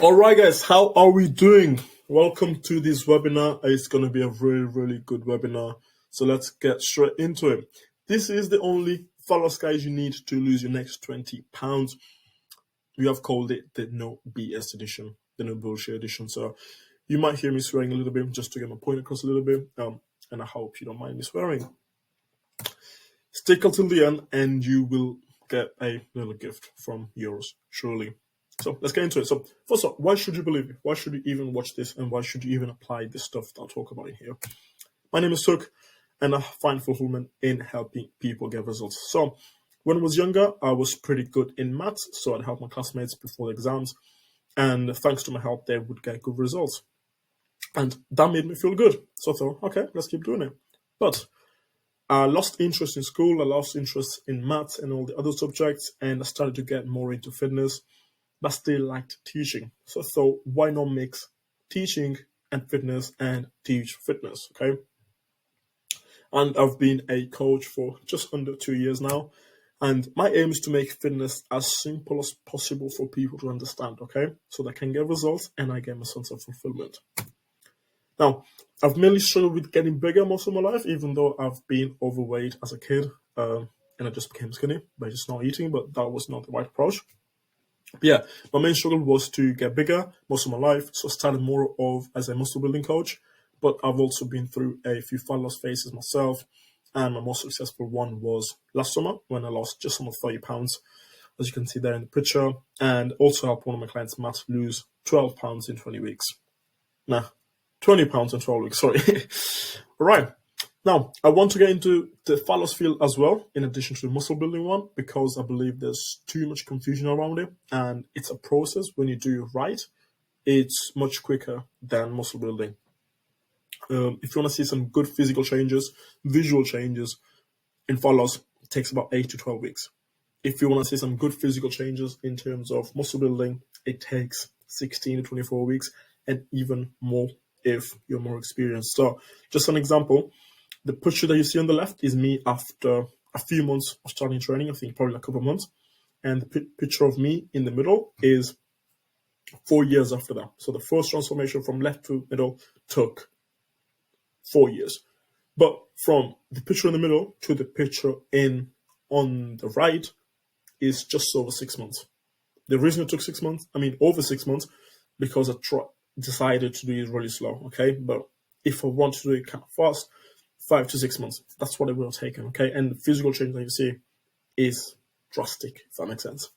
All right, guys, how are we doing? Welcome to this webinar. It's going to be a really, really good webinar. So let's get straight into it. This is the only follow-us guys you need to lose your next 20 pounds. We have called it the No BS edition, the No Bullshit edition. So you might hear me swearing a little bit just to get my point across a little bit. And I hope you don't mind me swearing. Stick until the end and you will get a little gift from yours, surely. So let's get into it. So first of all, why should you believe it? Why should you even watch this? And why should you even apply this stuff that I'll talk about in here? My name is Sukh, and I find fulfillment in helping people get results. So when I was younger, I was pretty good in maths. So I'd help my classmates before the exams. And thanks to my help, they would get good results. And that made me feel good. So I thought, okay, let's keep doing it. But I lost interest in school. I lost interest in maths and all the other subjects. And I started to get more into fitness, but still liked teaching. So I thought, why not mix teaching and fitness and teach fitness, okay? And I've been a coach for just under 2 years now. And my aim is to make fitness as simple as possible for people to understand, okay? So they can get results and I get my sense of fulfillment. Now, I've mainly struggled with getting bigger most of my life, even though I've been overweight as a kid. And I just became skinny by just not eating, but that was not the right approach. Yeah, my main struggle was to get bigger most of my life, so I started more of as a muscle building coach, but I've also been through a few fat loss phases myself, and my most successful one was last summer when I lost just under 30 pounds, as you can see there in the picture, and also helped one of my clients, Matt, lose 12 pounds in 20 weeks. 20 pounds in 12 weeks, sorry. All right. Now, I want to get into the fat loss field as well, in addition to the muscle building one, because I believe there's too much confusion around it. And it's a process. When you do it right, it's much quicker than muscle building. If you want to see some good physical changes, visual changes in fat loss, it takes about 8 to 12 weeks. If you want to see some good physical changes in terms of muscle building, it takes 16 to 24 weeks, and even more if you're more experienced. So just an example, the picture that you see on the left is me after a few months of starting training, I think probably a couple of months. And the picture of me in the middle is 4 years after that. So the first transformation from left to middle took 4 years. But from the picture in the middle to the picture on the right is just over 6 months. The reason it took 6 months, over 6 months, because I decided to do it really slow, okay? But if I want to do it kind of fast, 5 to 6 months. That's what it will take, okay? And the physical change that you see is drastic, if that makes sense.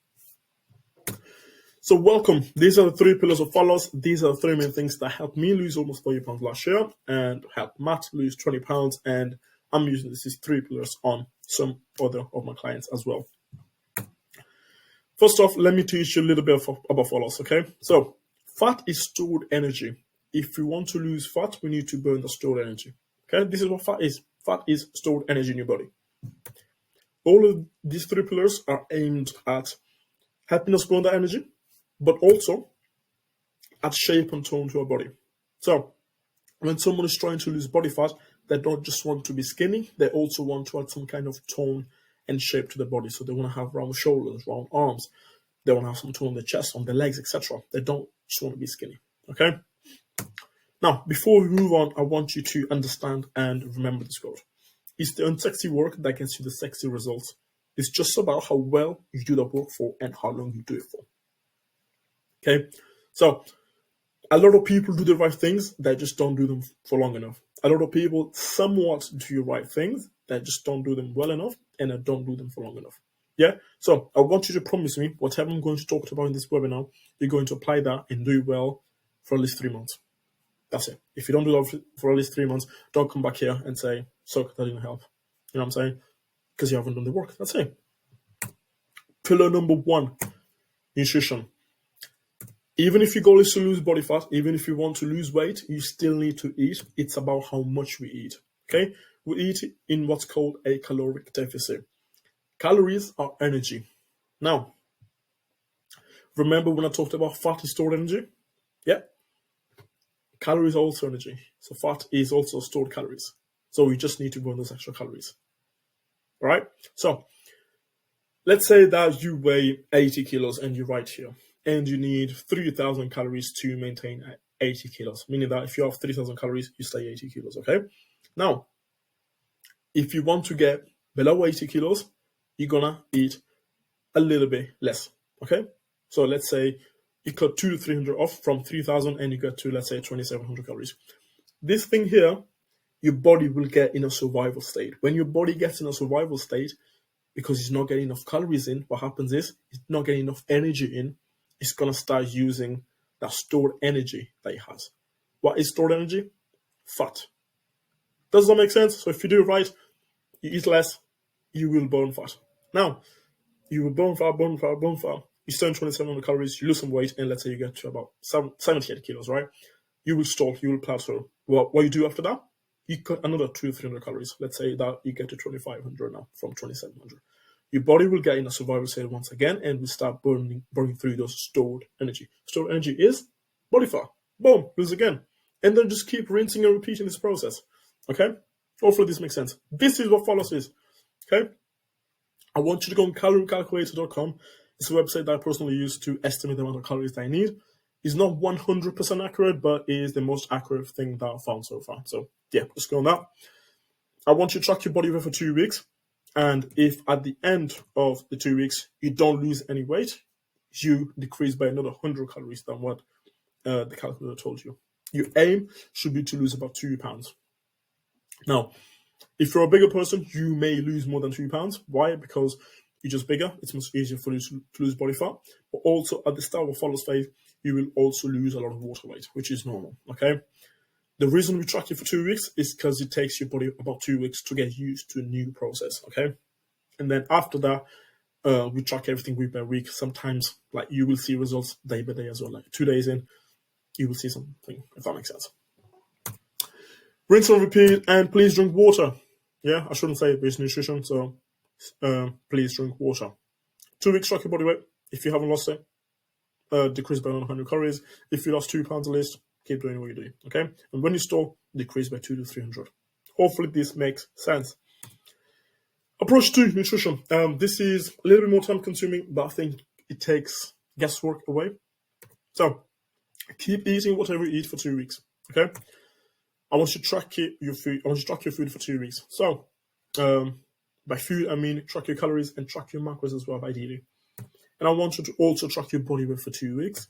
So welcome. These are the 3 pillars of fat loss. These are the 3 main things that helped me lose almost 30 pounds last year and helped Matt lose 20 pounds. And I'm using these 3 pillars on some other of my clients as well. First off, let me teach you a little bit about fat loss, okay? So fat is stored energy. If we want to lose fat, we need to burn the stored energy. Okay, this is what fat is. Fat is stored energy in your body. All of these 3 pillars are aimed at helping us burn that energy, but also at shape and tone to our body. So when someone is trying to lose body fat, they don't just want to be skinny, they also want to add some kind of tone and shape to the body. So they want to have round shoulders, round arms, they want to have some tone on the chest, on the legs, etc. They don't just want to be skinny, okay? Now, before we move on, I want you to understand and remember this quote. It's the unsexy work that gets you the sexy results. It's just about how well you do the work for and how long you do it for. Okay? So, a lot of people do the right things, they just don't do them for long enough. A lot of people somewhat do the right things, they just don't do them well enough, and they don't do them for long enough. Yeah? So, I want you to promise me, whatever I'm going to talk about in this webinar, you're going to apply that and do it well for at least 3 months. That's it. If you don't do that for at least 3 months, don't come back here and say, Sukh, that didn't help. You know what I'm saying? Because you haven't done the work. That's it. Pillar number 1, nutrition. Even if your goal is to lose body fat, even if you want to lose weight, you still need to eat. It's about how much we eat. Okay? We eat in what's called a caloric deficit. Calories are energy. Now, remember when I talked about fat is stored energy? Yeah. Calories are also energy. So fat is also stored calories. So we just need to burn those extra calories. All right? So let's say that you weigh 80 kilos and you're right here. and you need 3,000 calories to maintain 80 kilos, meaning that if you have 3,000 calories, you stay 80 kilos, okay? Now, if you want to get below 80 kilos, you're gonna eat a little bit less, okay? So let's say you cut 200 to 300 off from 3,000 and you get to, let's say, 2,700 calories. This thing here, your body will get in a survival state. When your body gets in a survival state, because it's not getting enough calories in, what happens is it's not getting enough energy in, it's going to start using that stored energy that it has. What is stored energy? Fat. Does that make sense? So if you do it right, you eat less, you will burn fat. Now, you will burn fat. You spend 2,700 calories, you lose some weight, and let's say you get to about 78 kilos, right? You will stall, you will plateau. What you do after that? You cut another 200 to 300 calories. Let's say that you get to 2,500 now from 2,700. Your body will get in a survival state once again and will start burning through those stored energy. Stored energy is body fat. Boom, lose again. And then just keep rinsing and repeating this process. Okay? Hopefully this makes sense. This is what follows is. Okay? I want you to go on caloriecalculator.com. It's a website that I personally use to estimate the amount of calories that I need. It's not 100% accurate, but it is the most accurate thing that I've found so far. So, yeah, just go on that. I want you to track your body weight for 2 weeks. And if at the end of the 2 weeks you don't lose any weight, you decrease by another 100 calories than what the calculator told you. Your aim should be to lose about 2 pounds. Now, if you're a bigger person, you may lose more than 2 pounds. Why? Because you're just bigger. It's much easier for you to lose body fat. But also at the start of follows phase, you will also lose a lot of water weight, which is normal. Okay. The reason we track it for 2 weeks is because it takes your body about 2 weeks to get used to a new process. Okay. And then after that, we track everything week by week. Sometimes, like, you will see results day by day as well. Like 2 days in, you will see something, if that makes sense. Rinse and repeat, and please drink water. Yeah, I shouldn't say base nutrition, so please drink water. 2 weeks, track your body weight. If you haven't lost it, decrease by 100 calories. If you lost 2 pounds at least, keep doing what you're doing, okay? And when you stall, decrease by 200 to 300. Hopefully this makes sense. Approach to nutrition. This is a little bit more time consuming, but I think it takes guesswork away. So keep eating whatever you eat for 2 weeks, okay? I want you to track your food. I want you to track your food for 2 weeks. So by food, I mean track your calories and track your macros as well, ideally. And I want you to also track your body weight for 2 weeks.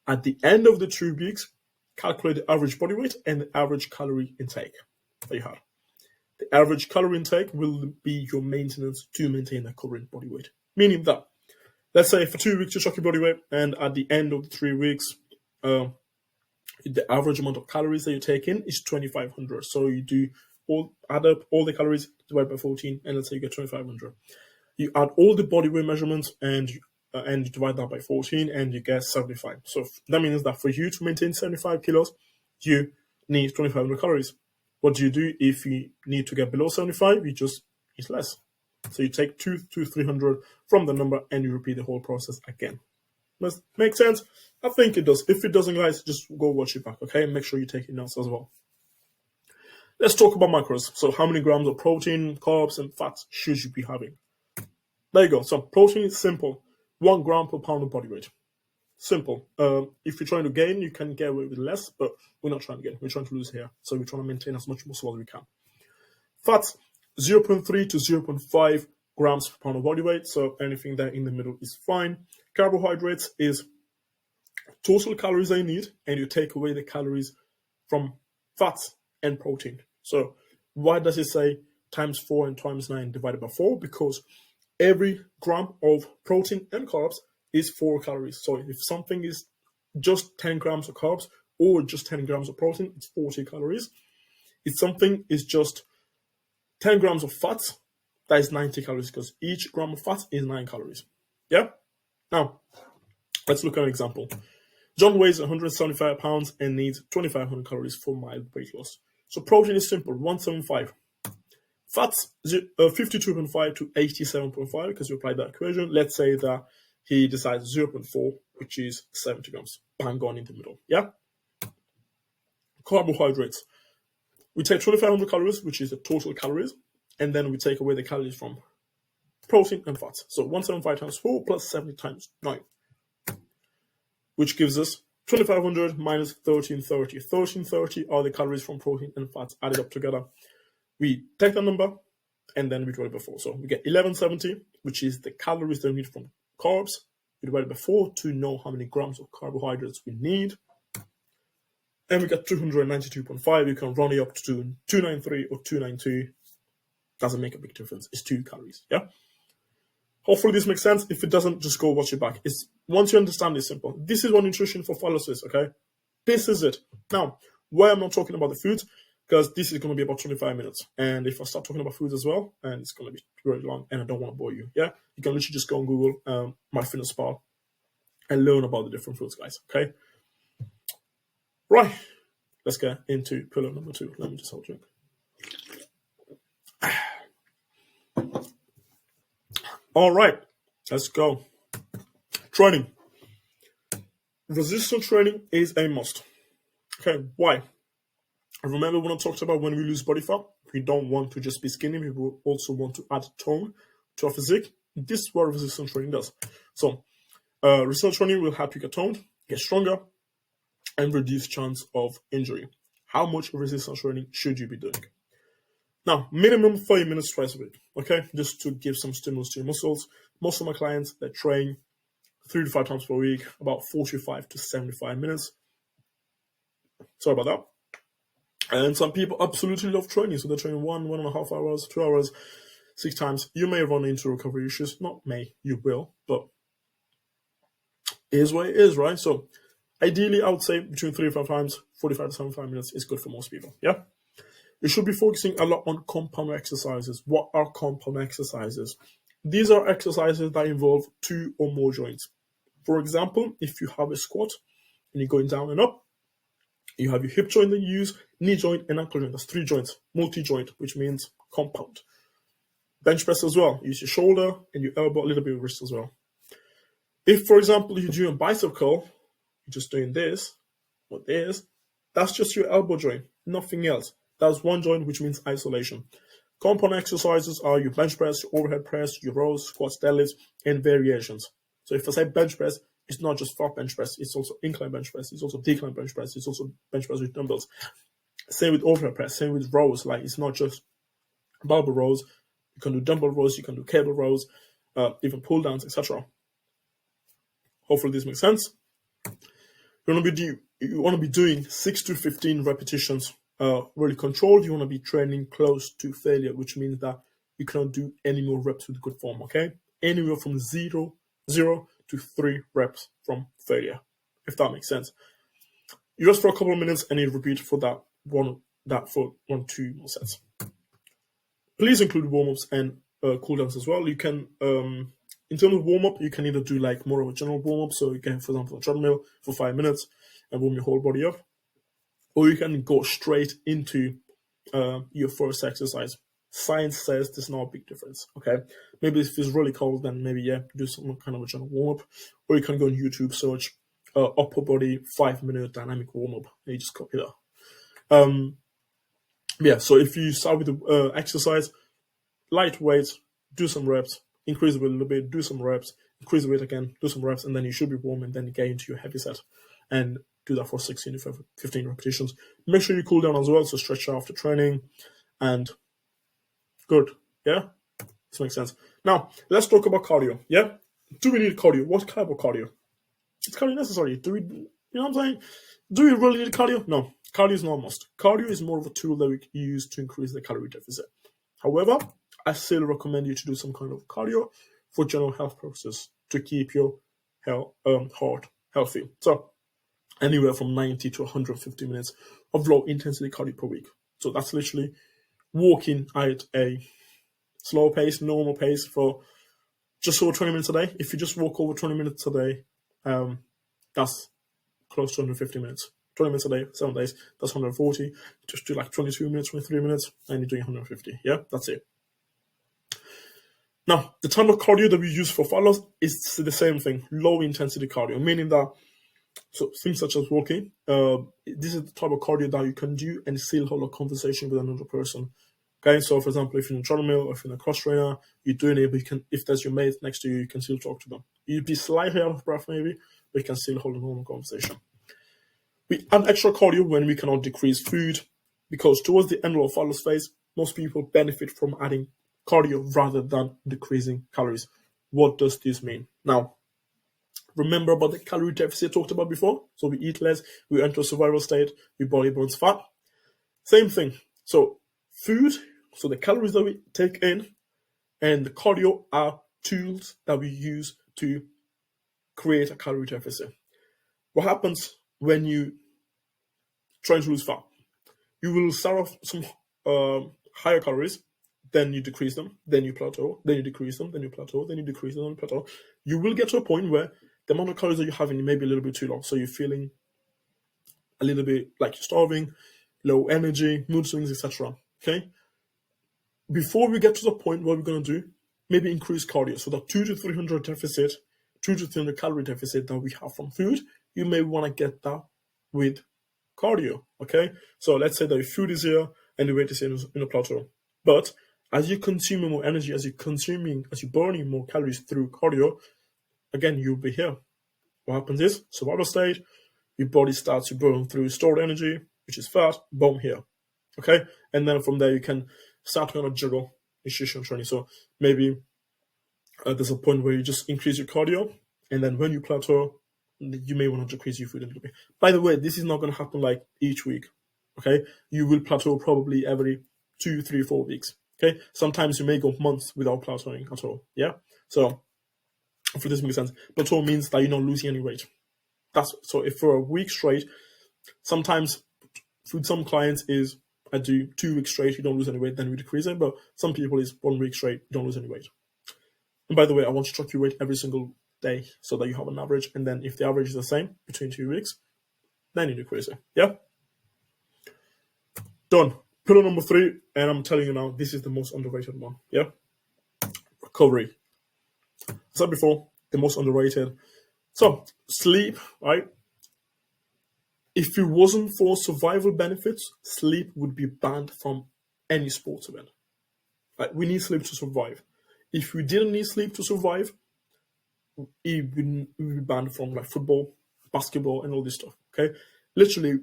At the end of the 2 weeks, calculate the average body weight and the average calorie intake that you had. The average calorie intake will be your maintenance to maintain a current body weight. Meaning that, let's say for 2 weeks you track your body weight, and at the end of the 3 weeks, the average amount of calories that you take in is 2,500. So you add up all the calories, divide by 14, and let's say you get 2,500. You add all the body weight measurements and you divide that by 14, and you get 75. So that means that for you to maintain 75 kilos, you need 2,500 calories. What do you do if you need to get below 75? You just eat less. So you take 200 to 300 from the number and you repeat the whole process again. Does that make sense? I think it does. If it doesn't, guys, just go watch it back, okay? And make sure you take it notes as well. Let's talk about macros. So how many grams of protein, carbs, and fats should you be having? There you go. So protein is simple. 1 gram per pound of body weight. Simple. If you're trying to gain, you can get away with less, but we're not trying to gain. We're trying to lose here. So we're trying to maintain as much muscle as we can. Fats, 0.3 to 0.5 grams per pound of body weight. So anything there in the middle is fine. Carbohydrates is total calories I need, and you take away the calories from fats and protein. So why does it say times 4 and times 9 divided by 4? Because every gram of protein and carbs is 4 calories. So if something is just 10 grams of carbs or just 10 grams of protein, it's 40 calories. If something is just 10 grams of fats, that is 90 calories, because each gram of fat is 9 calories. Yeah? Now, let's look at an example. John weighs 175 pounds and needs 2,500 calories for mild weight loss. So protein is simple, 175. Fats, 52.5 to 87.5, because you apply that equation. Let's say that he decides 0.4, which is 70 grams. Bang on in the middle. Yeah? Carbohydrates. We take 2,500 calories, which is the total calories, and then we take away the calories from protein and fats. So 175 times 4 plus 70 times 9. which gives us 2500 minus 1330. 1330 are the calories from protein and fats added up together. We take the number and then we divide it by 4. So we get 1170, which is the calories that we need from carbs. We divide it by 4 to know how many grams of carbohydrates we need. And we get 292.5. You can run it up to 293 or 292. Doesn't make a big difference. It's 2 calories. Yeah. Hopefully this makes sense. If it doesn't, just go watch it back. It's once you understand, it's simple. This is what nutrition for followers is. Okay. This is it. Now, why I'm not talking about the foods, because this is going to be about 25 minutes. And if I start talking about foods as well, and it's going to be very long, and I don't want to bore you. Yeah. You can literally just go on Google, MyFitnessPal, and learn about the different foods, guys. Okay. Right, let's get into pillar number 2. Let me just have a drink. All right, let's go. Training. Resistance training is a must. Okay, why? Remember when I talked about when we lose body fat, we don't want to just be skinny, we also want to add tone to our physique. This is what resistance training does. So, resistance training will help you get toned, get stronger, and reduce chance of injury. How much resistance training should you be doing? Now, minimum 30 minutes twice a week, okay? Just to give some stimulus to your muscles. Most of my clients, they train 3 to 5 times per week, about 45 to 75 minutes. Sorry about that. And some people absolutely love training, so they train 1.5 hours, 2 hours, 6 times. You may run into recovery issues. Not may, you will, but it is what it is, right? So, ideally, I would say between 3 to 5 times, 45 to 75 minutes is good for most people, yeah? You should be focusing a lot on compound exercises. What are compound exercises? These are exercises that involve 2 or more joints. For example, if you have a squat and you're going down and up, you have your hip joint that you use, knee joint, and ankle joint. That's 3 joints, multi-joint, which means compound. Bench press as well. Use your shoulder and your elbow, a little bit of wrist as well. If, for example, you're doing a bicep curl, you're just doing this or this, that's just your elbow joint, nothing else. That's one joint, which means isolation. Compound exercises are your bench press, your overhead press, your rows, squats, deadlifts, and variations. So if I say bench press, it's not just flat bench press, it's also incline bench press, it's also decline bench press, it's also bench press with dumbbells. Same with overhead press, same with rows. Like, it's not just barbell rows. You can do dumbbell rows, you can do cable rows, even pull downs, etc. Hopefully this makes sense. You want to be doing 6 to 15 repetitions, really controlled. You want to be training close to failure, which means that you cannot do any more reps with good form. Okay, anywhere from 0 to 3 reps from failure, if that makes sense. You rest for a couple of minutes and you repeat for that for 1-2 more sets. Please include warm-ups and cool-downs as well. You can, in terms of warm-up, you can either do like more of a general warm-up. So you can, for example, a treadmill for 5 minutes and warm your whole body up. Or you can go straight into your first exercise. Science says there's not a big difference, okay? Maybe if it's really cold, then maybe, yeah, do some kind of a general warm-up. Or you can go on YouTube, search upper body 5-minute dynamic warm-up, and you just copy that. Yeah, so if you start with the exercise, lightweight, do some reps, increase the weight a little bit, do some reps, increase the weight again, do some reps, and then you should be warm, and then you get into your heavy set. And do that for 16 to 15 repetitions. Make sure you cool down as well, so stretch out after training, and good, yeah? This makes sense. Now, let's talk about cardio, yeah? Do we need cardio? What type of cardio? Is cardio necessary? Do we, you know what I'm saying? Do we really need cardio? No, cardio is not a must. Cardio is more of a tool that we use to increase the calorie deficit. However, I still recommend you to do some kind of cardio for general health purposes to keep your heart healthy. So, anywhere from 90 to 150 minutes of low intensity cardio per week. So that's literally walking at a slow pace, normal pace for just over 20 minutes a day. If you just walk over 20 minutes a day, that's close to 150 minutes. 20 minutes a day, 7 days, that's 140. Just do like 22 minutes, 23 minutes, and you're doing 150. Yeah, that's it. Now, the type of cardio that we use for fat loss is the same thing, low intensity cardio, meaning that so things such as walking, this is the type of cardio that you can do and still hold a conversation with another person. Okay, so for example, if you're in a treadmill or if you're in a cross trainer, you're doing it, but you can, if there's your mate next to you, you can still talk to them. You'd be slightly out of breath maybe, we can still hold a normal conversation. We add extra cardio when we cannot decrease food, because towards the end of our follow phase, most people benefit from adding cardio rather than decreasing calories. What does this mean? Now, remember about the calorie deficit I talked about before? So we eat less, we enter a survival state, your body burns fat. Same thing. So food, so the calories that we take in, and the cardio are tools that we use to create a calorie deficit. What happens when you try to lose fat? You will start off some higher calories, then you decrease them, then you plateau, then you decrease them, then you plateau, then you decrease them, then you plateau. You will get to a point where the amount of calories that you're having may be a little bit too low. So you're feeling a little bit like you're starving, low energy, mood swings, etc. Okay? Before we get to the point, what we're going to do, maybe increase cardio. So that 200 to 300 deficit, 200 to 300 calorie deficit that we have from food, you may want to get that with cardio. Okay? So let's say that your food is here and the weight is in a plateau. But as you're consuming more energy, as you're burning more calories through cardio, again, you'll be here. What happens is, survival state, your body starts to burn through stored energy, which is fat, boom, here. Okay? And then from there, you can start to kind of juggle nutrition training. So maybe there's a point where you just increase your cardio, and then when you plateau, you may want to decrease your food a little bit. By the way, this is not going to happen like each week. Okay? You will plateau probably every 2, 3, 4 weeks. Okay? Sometimes you may go months without plateauing at all. Yeah? So, if this makes sense, plateau means that you're not losing any weight. So if for a week straight, sometimes with some clients is I do 2 weeks straight, you don't lose any weight, then we decrease it. But some people is 1 week straight, you don't lose any weight. And by the way, I want you to track your weight every single day so that you have an average. And then if the average is the same between 2 weeks, then you decrease it. Yeah? Done. Pillar number 3, and I'm telling you now, this is the most underrated one. Yeah? Recovery. I said before, the most underrated. So, sleep, right? If it wasn't for survival benefits, sleep would be banned from any sports event. Like, we need sleep to survive. If we didn't need sleep to survive, it would be banned from like football, basketball, and all this stuff. Okay? Literally,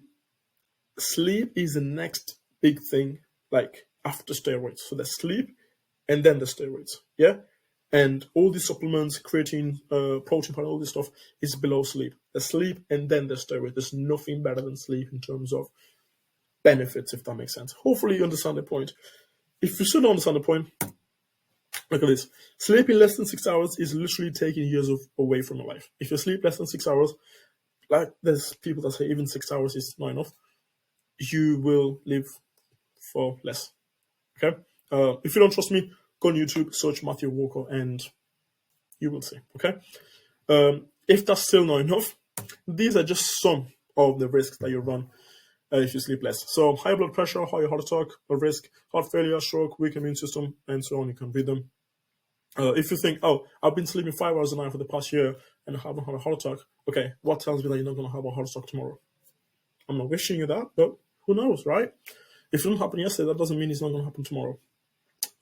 sleep is the next big thing, like after steroids. So there's sleep and then the steroids. Yeah? And all these supplements, creatine, protein powder, all this stuff is below sleep. The sleep and then the steroid. There's nothing better than sleep in terms of benefits, if that makes sense. Hopefully you understand the point. If you still don't understand the point, look at this. Sleeping less than 6 hours is literally taking years away from your life. If you sleep less than 6 hours, like there's people that say even 6 hours is not enough, you will live for less. Okay? If you don't trust me, go on YouTube, search Matthew Walker, and you will see. Okay? If that's still not enough, these are just some of the risks that you run if you sleep less. So high blood pressure, high heart attack, a risk, heart failure, stroke, weak immune system, and so on. You can read them. If you think, oh, I've been sleeping 5 hours a night for the past year and I haven't had a heart attack, okay, what tells me that you're not going to have a heart attack tomorrow? I'm not wishing you that, but who knows, right? If it didn't happen yesterday, that doesn't mean it's not going to happen tomorrow.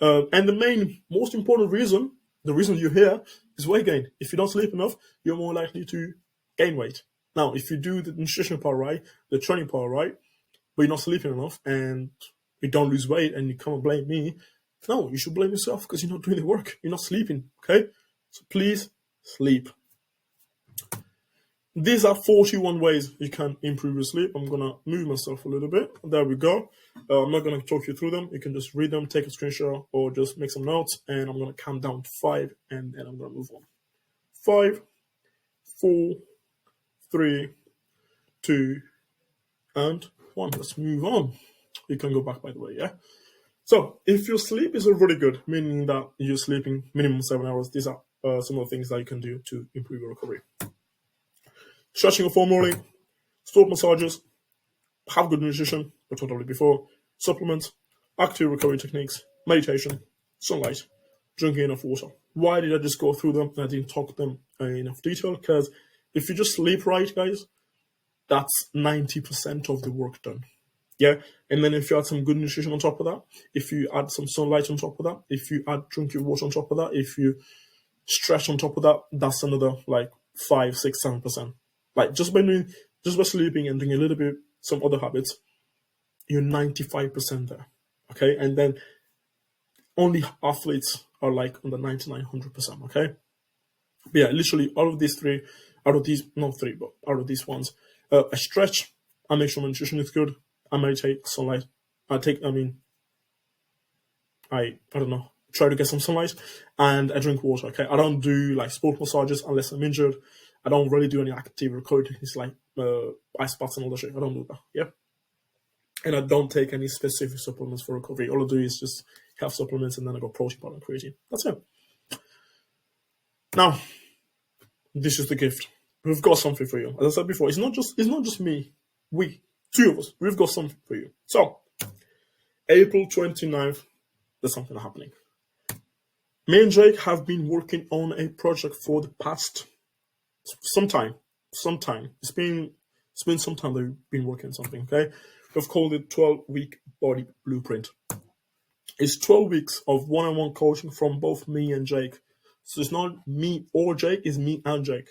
And the most important reason, the reason you're here, is weight gain. If you don't sleep enough, you're more likely to gain weight. Now, if you do the nutrition part right, the training part right, but you're not sleeping enough and you don't lose weight and you come and blame me, no, you should blame yourself because you're not doing the work. You're not sleeping, okay? So please sleep. These are 41 ways you can improve your sleep. I'm going to move myself a little bit. There we go. I'm not going to talk you through them. You can just read them, take a screenshot, or just make some notes. And I'm going to count down to 5, and then I'm going to move on. 5, 4, 3, 2, and 1. Let's move on. You can go back, by the way, yeah? So, if your sleep is already good, meaning that you're sleeping minimum 7 hours, these are some of the things that you can do to improve your recovery. Stretching or foam rolling, stomach massages, have good nutrition, we talked about it before, supplements, active recovery techniques, meditation, sunlight, drinking enough water. Why did I just go through them? I didn't talk them in enough detail, because if you just sleep right, guys, that's 90% of the work done. Yeah, and then if you add some good nutrition on top of that, if you add some sunlight on top of that, if you add drinking water on top of that, if you stretch on top of that, that's another like 5, 6, 7%. Like just by sleeping and doing a little bit some other habits, you're 95% there. Okay, and then only athletes are like on the 9900%. Okay, but yeah, literally all of these three, out of these not three, but out of these ones, I stretch, I make sure my nutrition is good, I meditate, sunlight, I don't know, try to get some sunlight, and I drink water. Okay, I don't do like sport massages unless I'm injured. I don't really do any active recovery techniques like ice baths and all that shit. I don't do that. Yeah, and I don't take any specific supplements for recovery. All I do is just have supplements, and then I got protein powder and creatine. That's it. Now, this is the gift. We've got something for you. As I said before, it's not just me. We, two of us, we've got something for you. So, April 29th, there's something happening. Me and Jake have been working on a project for the past some time. It's been some time that we've been working on something, okay? We've called it 12-week body blueprint. It's 12 weeks of one-on-one coaching from both me and Jake. So it's not me or Jake, it's me and Jake.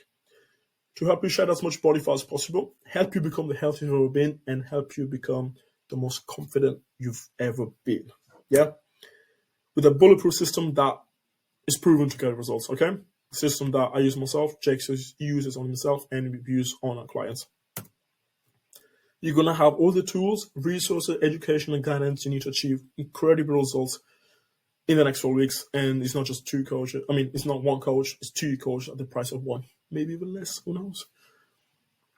To help you shed as much body fat as possible, help you become the healthiest you've ever been, and help you become the most confident you've ever been. Yeah? With a bulletproof system that is proven to get results, okay? A system that I use myself, Jake uses on himself, and we use on our clients. You're going to have all the tools, resources, education, and guidance you need to achieve incredible results in the next 4 weeks. And it's not just two coaches. I mean, it's not one coach, it's two coaches at the price of one. Maybe even less, who knows?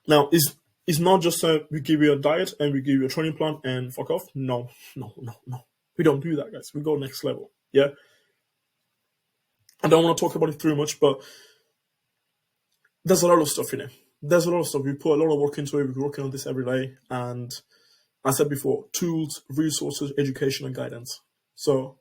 Now, it's not just we give you a diet and we give you a training plan and fuck off. No. We don't do that, guys. We go next level, yeah? I don't want to talk about it too much, but there's a lot of stuff in it. There's a lot of stuff. We put a lot of work into it. We're working on this every day. And I said before, tools, resources, education, and guidance. So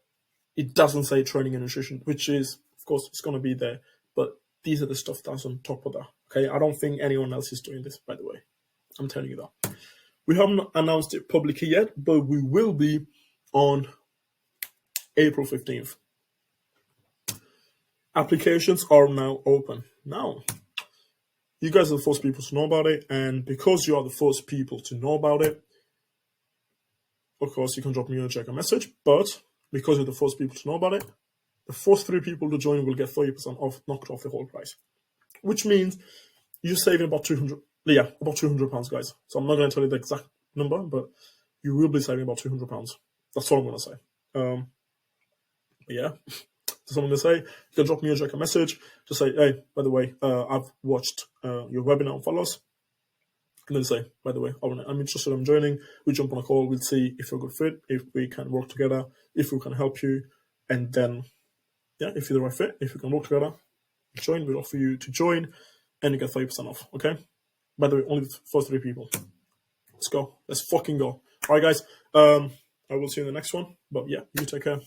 it doesn't say training and nutrition, which is, of course, it's going to be there. But these are the stuff that's on top of that. Okay, I don't think anyone else is doing this, by the way. I'm telling you that. We haven't announced it publicly yet, but we will be on April 15th. Applications are now open. Now, you guys are the first people to know about it, and because you are the first people to know about it, of course, you can drop me a check a message, but because you're the first people to know about it, the first 3 people to join will get 30% off, knocked off the whole price, which means you're saving about £200, guys. So I'm not going to tell you the exact number, but you will be saving about £200. That's all I'm going to say. But yeah. So I'm going to say, you can drop me a message, just say, hey, by the way, I've watched your webinar on follows. And then say, by the way, I'm interested in joining. We jump on a call, we'll see if you're a good fit, if we can work together, if we can help you. And then, yeah, if you're the right fit, if we can work together, join. We'll offer you to join and you get 30% off, okay? By the way, only the first 3 people. Let's go. Let's fucking go. All right, guys. I will see you in the next one. But yeah, you take care.